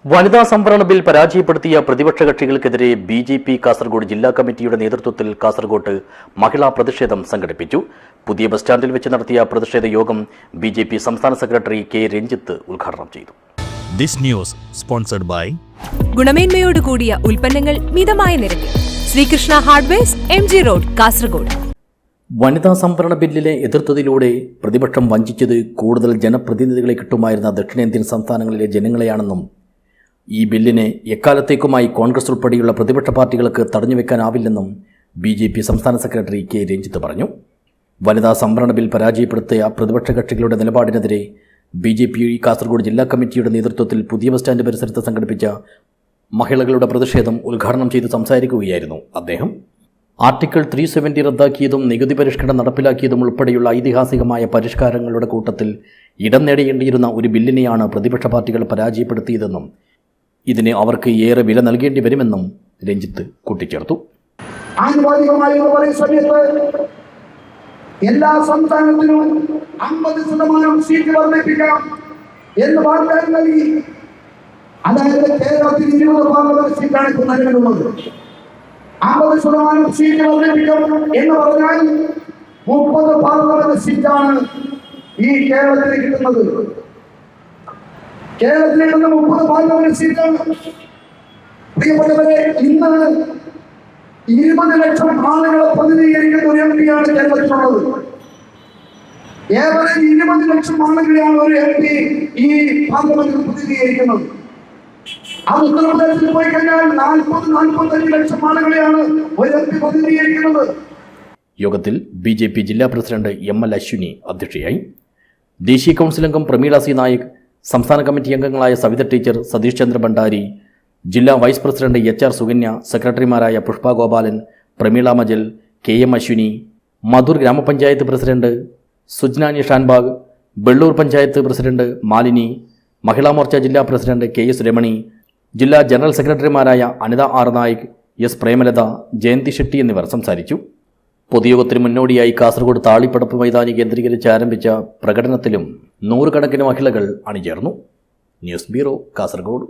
വനിതാ സംവരണ ബിൽ പരാജയപ്പെടുത്തിയ പ്രതിപക്ഷ കക്ഷികൾക്കെതിരെ ബിജെപി കാസർഗോഡ് ജില്ലാ കമ്മിറ്റിയുടെ നേതൃത്വത്തിൽ കാസർഗോട്ട് മഹിളാ പ്രതിഷേധം സംഘടിപ്പിച്ചു. പുതിയ ബസ് സ്റ്റാൻഡിൽ വെച്ച് നടത്തിയ പ്രതിഷേധ യോഗം ബിജെപി സംസ്ഥാന സെക്രട്ടറി കെ രഞ്ജിത്ത് ഉദ്ഘാടനം ചെയ്തു. This news sponsored by ഗുണമേന്മയോട് കൂടിയ ഉൽപ്പന്നങ്ങൾ മിതമായ നിരക്കിൽ Sreekrishna hardwares MG road Kasaragod. വനിതാ സംവരണ ബില്ലിനെ എതിർത്തതിലൂടെ പ്രതിപക്ഷം വഞ്ചിച്ചത് കൂടുതൽ ജനപ്രതിനിധികളെ കിട്ടുമായിരുന്ന ദക്ഷിണേന്ത്യൻ സംസ്ഥാനങ്ങളിലെ ജനങ്ങളെയാണെന്നും ഈ ബില്ലിനെ എക്കാലത്തേക്കുമായി കോൺഗ്രസ് ഉൾപ്പെടെയുള്ള പ്രതിപക്ഷ പാർട്ടികൾക്ക് തടഞ്ഞുവെക്കാനാവില്ലെന്നും ബിജെപി സംസ്ഥാന സെക്രട്ടറി കെ രഞ്ജിത്ത് പറഞ്ഞു. വനിതാ സംവരണ ബിൽ പരാജയപ്പെടുത്തിയ പ്രതിപക്ഷ കക്ഷികളുടെ നിലപാടിനെതിരെ ബിജെപി കാസർഗോഡ് ജില്ലാ കമ്മിറ്റിയുടെ നേതൃത്വത്തിൽ പുതിയ ബസ് സ്റ്റാൻഡ് പരിസരത്ത് സംഘടിപ്പിച്ച മഹിളകളുടെ പ്രതിഷേധം ഉദ്ഘാടനം ചെയ്ത് സംസാരിക്കുകയായിരുന്നു അദ്ദേഹം. ആർട്ടിക്കിൾ 370 റദ്ദാക്കിയതും നികുതി പരിഷ്കരണം നടപ്പിലാക്കിയതും ഉൾപ്പെടെയുള്ള ഐതിഹാസികമായ പരിഷ്കാരങ്ങളുടെ കൂട്ടത്തിൽ ഇടം നേടേണ്ടിയിരുന്ന ഒരു ബില്ലിനെയാണ് പ്രതിപക്ഷ പാർട്ടികൾ പരാജയപ്പെടുത്തിയതെന്നും ഇതിന് അവർക്ക് ഏറെ വില നൽകേണ്ടി വരുമെന്നും രഞ്ജിത്ത് കൂട്ടിച്ചേർത്തു. എല്ലാ സംസ്ഥാനത്തിനും 50% സീറ്റ് വർദ്ധിപ്പിക്കാം എന്ന് വാഗ്ദാനം നൽകി. അതായത് കേരളത്തിൽ 20 പാർലമെന്റ് സീറ്റാണ് ഇപ്പോൾ നിലവിലുള്ളത്. 50% സീറ്റ് വർദ്ധിപ്പിക്കും എന്ന് പറഞ്ഞാൽ 30 പാർലമെന്റ് സീറ്റാണ് ഈ കേരളത്തിൽ കിട്ടുന്നത്. കേരളത്തിൽ കിട്ടുന്ന 30 പാർലമെന്റ് സീറ്റാണ്. പ്രിയപ്പെട്ടവരെ, ഇന്ന് 20 ലക്ഷം ആളുകളെ പ്രതിനിധീകരിക്കുന്ന ഒരു MP ആണ് കേരളത്തിലുള്ളത്. ഏവരും 20 ലക്ഷം ആളുകളെയാണ് ഒരു MP ഈ പാർലമെന്റിൽ പ്രതിനിധീകരിക്കുന്നത്. അത് ഉത്തർപ്രദേശിൽ പോയി കഴിഞ്ഞാൽ 40-45 ലക്ഷം ആളുകളെയാണ് ഒരു MP പ്രതിനിധീകരിക്കുന്നത്. യോഗത്തിൽ ബിജെപി ജില്ലാ പ്രസിഡന്റ് ML അശ്വിനി അധ്യക്ഷയായി. ദേശീയ കൗൺസിൽ അംഗം പ്രമീള സി നായക്, സംസ്ഥാന കമ്മിറ്റി അംഗങ്ങളായ സവിത ടീച്ചർ, സതീഷ് ചന്ദ്ര ഭണ്ഡാരി, ജില്ലാ വൈസ് പ്രസിഡന്റ് HR സുകന്യ, സെക്രട്ടറിമാരായ പുഷ്പ ഗോപാലൻ, പ്രമീള മജൽ, KM അശ്വിനി, മധുർ ഗ്രാമപഞ്ചായത്ത് പ്രസിഡന്റ് സുജ്നാനി ഷാൻബാഗ്, ബെള്ളൂർ പഞ്ചായത്ത് പ്രസിഡന്റ് മാലിനി, മഹിളാ മോർച്ച ജില്ലാ പ്രസിഡന്റ് KS രമണി, ജില്ലാ ജനറൽ സെക്രട്ടറിമാരായ അനിത R നായിക്, S പ്രേമലത, ജയന്തി ഷെട്ടി എന്നിവർ സംസാരിച്ചു. പൊതുയോഗത്തിന് മുന്നോടിയായി കാസർഗോഡ് താളിപ്പടപ്പ് മൈതാനി കേന്ദ്രീകരിച്ച് ആരംഭിച്ച പ്രകടനത്തിലും 100 കണക്കിന് മഹിളകൾ അണിചേർന്നു. News bureau, Kasaragod.